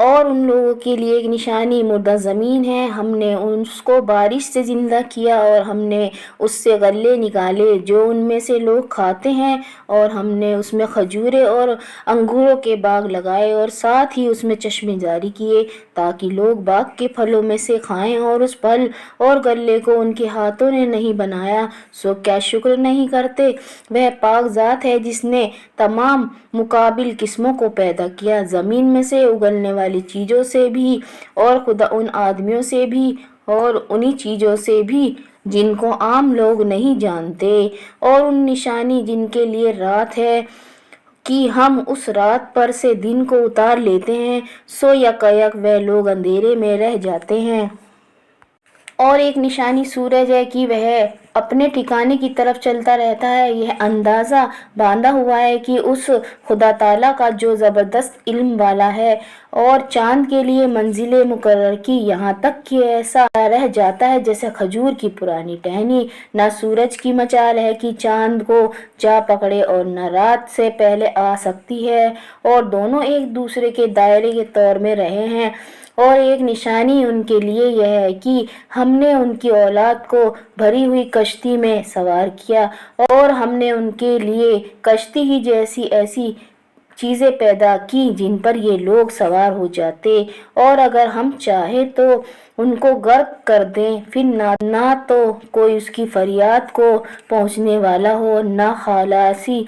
اور ان لوگوں کے لیے ایک نشانی مردہ زمین ہے، ہم نے اس کو بارش سے زندہ کیا اور ہم نے اس سے غلے نکالے جو ان میں سے لوگ کھاتے ہیں، اور ہم نے اس میں کھجورے اور انگوروں کے باغ لگائے اور ساتھ ہی اس میں چشمے جاری کیے تاکہ لوگ باغ کے پھلوں میں سے کھائیں، اور اس پھل اور غلے کو ان کے ہاتھوں نے نہیں بنایا، سو کیا شکر نہیں کرتے؟ وہ پاک ذات ہے جس نے تمام مقابل قسموں کو پیدا کیا، زمین میں سے اگلنے والی چیزوں سے بھی اور خدا ان آدمیوں سے بھی اور انہی چیزوں سے بھی جن کو عام لوگ نہیں جانتے، اور ان نشانی جن کے لیے رات ہے کہ ہم اس رات پر سے دن کو اتار لیتے ہیں، سو یکایک وہ لوگ اندھیرے میں رہ جاتے ہیں۔ اور ایک نشانی سورج ہے کہ وہ اپنے ٹھکانے کی طرف چلتا رہتا ہے، یہ اندازہ باندھا ہوا ہے کہ اس خدا تعالیٰ کا جو زبردست علم والا ہے، اور چاند کے لیے منزلیں مقرر کی یہاں تک کہ ایسا رہ جاتا ہے جیسے کھجور کی پرانی ٹہنی، نہ سورج کی مجال ہے کہ چاند کو جا پکڑے اور نہ رات سے پہلے آ سکتی ہے، اور دونوں ایک دوسرے کے دائرے کے طور میں رہے ہیں۔ اور ایک نشانی ان کے لیے یہ ہے کہ ہم نے ان کی اولاد کو بھری ہوئی کشتی میں سوار کیا، اور ہم نے ان کے لیے کشتی ہی جیسی ایسی چیزیں پیدا کی جن پر یہ لوگ سوار ہو جاتے، اور اگر ہم چاہیں تو ان کو غرق کر دیں، پھر نہ تو کوئی اس کی فریاد کو پہنچنے والا ہو، نہ خلاصی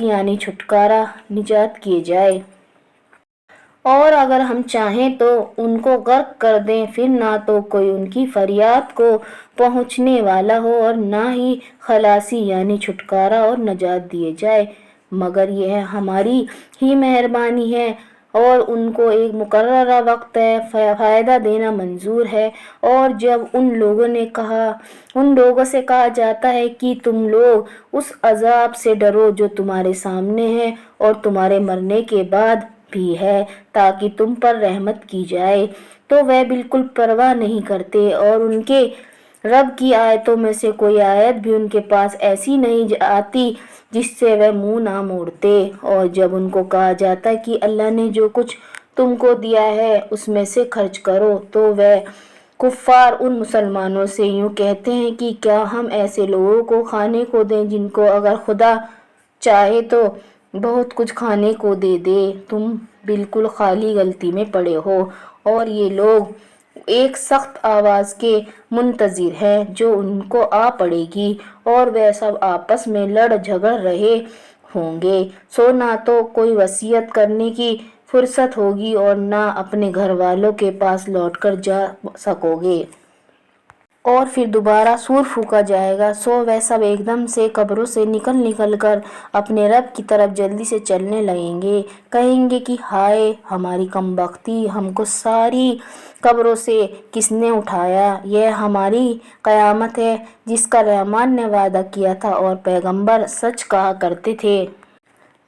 یعنی چھٹکارا نجات کیے جائے۔ اور اگر ہم چاہیں تو ان کو غرق کر دیں، پھر نہ تو کوئی ان کی فریاد کو پہنچنے والا ہو اور نہ ہی خلاصی یعنی چھٹکارا اور نجات دیے جائے، مگر یہ ہماری ہی مہربانی ہے، اور ان کو ایک مقررہ وقت ہے فائدہ دینا منظور ہے۔ اور جب ان لوگوں سے کہا جاتا ہے کہ تم لوگ اس عذاب سے ڈرو جو تمہارے سامنے ہے اور تمہارے مرنے کے بعد بھی ہے تاکہ تم پر رحمت کی جائے، تو وہ بالکل پرواہ نہیں کرتے، اور ان کے رب کی آیتوں میں سے کوئی آیت بھی ان کے پاس ایسی نہیں آتی جس سے وہ منہ نہ موڑتے۔ اور جب ان کو کہا جاتا ہے کہ اللہ نے جو کچھ تم کو دیا ہے اس میں سے خرچ کرو، تو وہ کفار ان مسلمانوں سے یوں کہتے ہیں کہ کیا ہم ایسے لوگوں کو کھانے کو دیں جن کو اگر خدا چاہے تو بہت کچھ کھانے کو دے دے، تم بالکل خالی غلطی میں پڑے ہو۔ اور یہ لوگ ایک سخت آواز کے منتظر ہیں جو ان کو آ پڑے گی، اور وہ سب آپس میں لڑ جھگڑ رہے ہوں گے، سو نہ تو کوئی وصیت کرنے کی فرصت ہوگی اور نہ اپنے گھر والوں کے پاس لوٹ کر جا سکو گے۔ اور پھر دوبارہ سور پھونکا جائے گا، سو وہ سب ایک دم سے قبروں سے نکل کر اپنے رب کی طرف جلدی سے چلنے لگیں گے، کہیں گے کہ ہائے ہماری کم بختی، ہم کو ساری قبروں سے کس نے اٹھایا؟ یہ ہماری قیامت ہے جس کا رحمان نے وعدہ کیا تھا اور پیغمبر سچ کہا کرتے تھے۔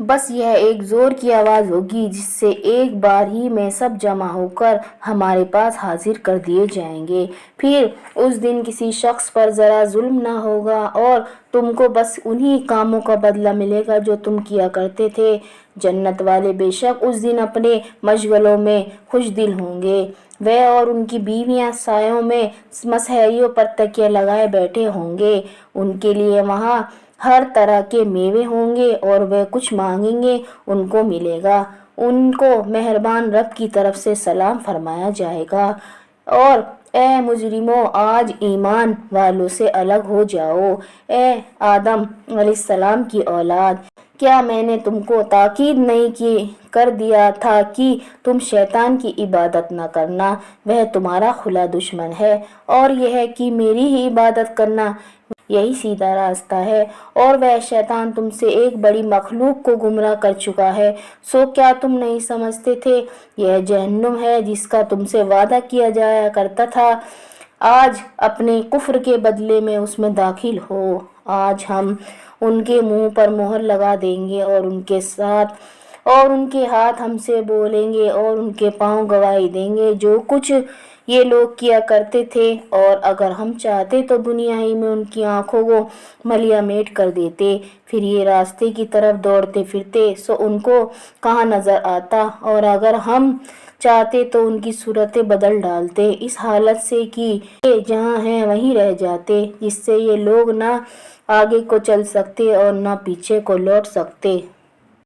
بس یہ ایک زور کی آواز ہوگی جس سے ایک بار ہی میں سب جمع ہو کر ہمارے پاس حاضر کر دیے جائیں گے، پھر اس دن کسی شخص پر ذرا ظلم نہ ہوگا، اور تم کو بس انہی کاموں کا بدلہ ملے گا جو تم کیا کرتے تھے۔ جنت والے بے شک اس دن اپنے مشغلوں میں خوش دل ہوں گے، وہ اور ان کی بیویاں سایوں میں مسحریوں پر تکیے لگائے بیٹھے ہوں گے، ان کے لیے وہاں ہر طرح کے میوے ہوں گے، اور وہ کچھ مانگیں گے ان کو ملے گا، ان کو مہربان رب کی طرف سے سلام فرمایا جائے گا، اور اے مجرمو آج ایمان والوں سے الگ ہو جاؤ، اے آدم علیہ السلام کی اولاد، کیا میں نے تم کو تاکید نہیں کر دیا تھا کہ تم شیطان کی عبادت نہ کرنا، وہ تمہارا کھلا دشمن ہے، اور یہ ہے کہ میری ہی عبادت کرنا، یہی سیدھا راستہ ہے، اور وہ شیطان تم سے ایک بڑی مخلوق کو گمراہ کر چکا ہے، سو کیا تم نہیں سمجھتے تھے؟ یہ جہنم ہے جس کا تم سے وعدہ کیا جایا کرتا تھا، آج اپنے کفر کے بدلے میں اس میں داخل ہو، آج ہم ان کے منہ پر مہر لگا دیں گے اور ان کے ساتھ اور ان کے ہاتھ ہم سے بولیں گے اور ان کے پاؤں گواہی دیں گے جو کچھ یہ لوگ کیا کرتے تھے، اور اگر ہم چاہتے تو دنیا ہی میں ان کی آنکھوں کو ملیا میٹ کر دیتے، پھر یہ راستے کی طرف دوڑتے پھرتے سو ان کو کہاں نظر آتا، اور اگر ہم چاہتے تو ان کی صورتیں بدل ڈالتے اس حالت سے کہ یہ جہاں ہیں وہیں رہ جاتے، جس سے یہ لوگ نہ آگے کو چل سکتے اور نہ پیچھے کو لوٹ سکتے۔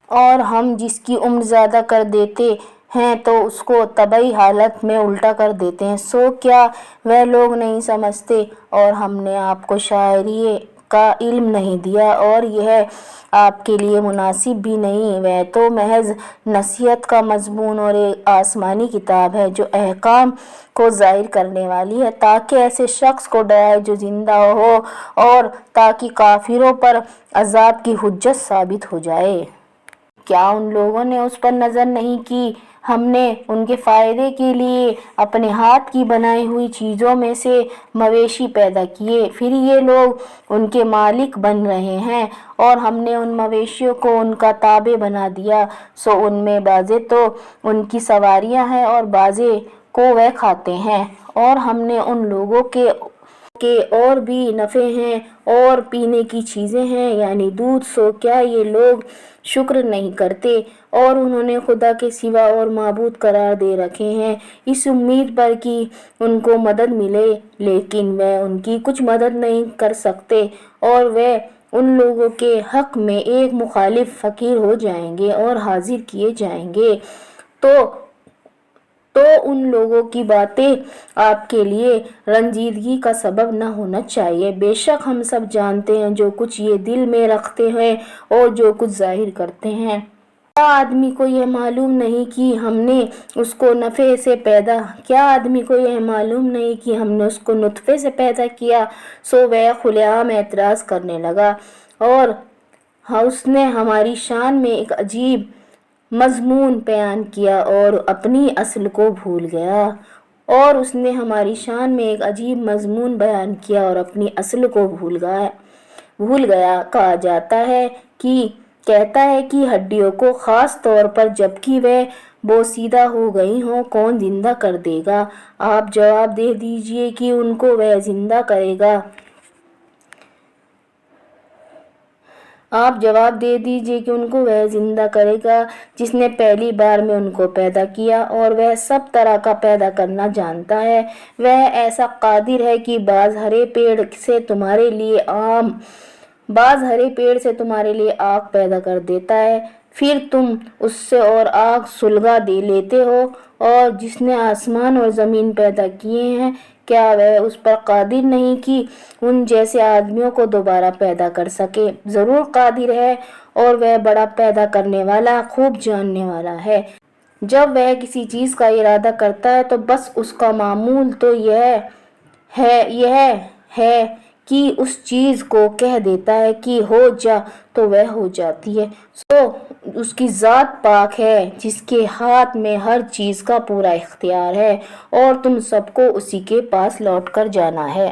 اور ہم جس کی عمر زیادہ کر دیتے ہیں تو اس کو طبعی حالت میں الٹا کر دیتے ہیں، سو کیا وہ لوگ نہیں سمجھتے؟ اور ہم نے آپ کو شاعری کا علم نہیں دیا اور یہ آپ کے لیے مناسب بھی نہیں، وہ تو محض نصیحت کا مضمون اور ایک آسمانی کتاب ہے جو احکام کو ظاہر کرنے والی ہے، تاکہ ایسے شخص کو ڈرائے جو زندہ ہو اور تاکہ کافروں پر عذاب کی حجت ثابت ہو جائے۔ کیا ان لوگوں نے اس پر نظر نہیں کی؟ ہم نے ان کے فائدے کے لیے اپنے ہاتھ کی بنائی ہوئی چیزوں میں سے مویشی پیدا کیے، پھر یہ لوگ ان کے مالک بن رہے ہیں، اور ہم نے ان مویشیوں کو ان کا تابع بنا دیا، سو ان میں بعضے تو ان کی سواریاں ہیں اور بعضے کو وہ کھاتے ہیں، اور ہم نے ان لوگوں کے اور بھی نفع ہیں اور پینے کی چیزیں ہیں یعنی دودھ، سو کیا یہ لوگ شکر نہیں کرتے؟ اور انہوں نے خدا کے سوا اور معبود قرار دے رکھے ہیں اس امید پر کہ ان کو مدد ملے، لیکن وہ ان کی کچھ مدد نہیں کر سکتے، اور وہ ان لوگوں کے حق میں ایک مخالف فقیر ہو جائیں گے اور حاضر کیے جائیں گے۔ تو ان لوگوں کی باتیں آپ کے لیے رنجیدگی کا سبب نہ ہونا چاہیے، بے شک ہم سب جانتے ہیں جو کچھ یہ دل میں رکھتے ہیں اور جو کچھ ظاہر کرتے ہیں۔ کیا آدمی کو یہ معلوم نہیں کہ ہم نے اس کو نطفے سے پیدا کیا؟ سو وہ کھلے عام اعتراض کرنے لگا، اور اس نے ہماری شان میں ایک عجیب مضمون بیان کیا اور اپنی اصل کو بھول گیا۔ کہا جاتا ہے کہتا ہے کہ ہڈیوں کو خاص طور پر جبکہ وہ بوسیدہ ہو گئی ہوں کون زندہ کر دے گا؟ آپ جواب دے دیجئے کہ ان کو وہ زندہ کرے گا۔ جس نے پہلی بار میں ان کو پیدا کیا، اور وہ سب طرح کا پیدا کرنا جانتا ہے۔ وہ ایسا قادر ہے کہ بعض ہرے پیڑ سے تمہارے لیے آگ پیدا کر دیتا ہے، پھر تم اس سے اور آگ سلگا لیتے ہو، اور جس نے آسمان اور زمین پیدا کیے ہیں، کیا وہ اس پر قادر نہیں کہ ان جیسے آدمیوں کو دوبارہ پیدا کر سکے؟ ضرور قادر ہے، اور وہ بڑا پیدا کرنے والا، خوب جاننے والا ہے۔ جب وہ کسی چیز کا ارادہ کرتا ہے تو بس اس کا معمول تو یہ ہے کہ اس چیز کو کہہ دیتا ہے کہ ہو جا تو وہ ہو جاتی ہے۔ سو اس کی ذات پاک ہے جس کے ہاتھ میں ہر چیز کا پورا اختیار ہے، اور تم سب کو اسی کے پاس لوٹ کر جانا ہے۔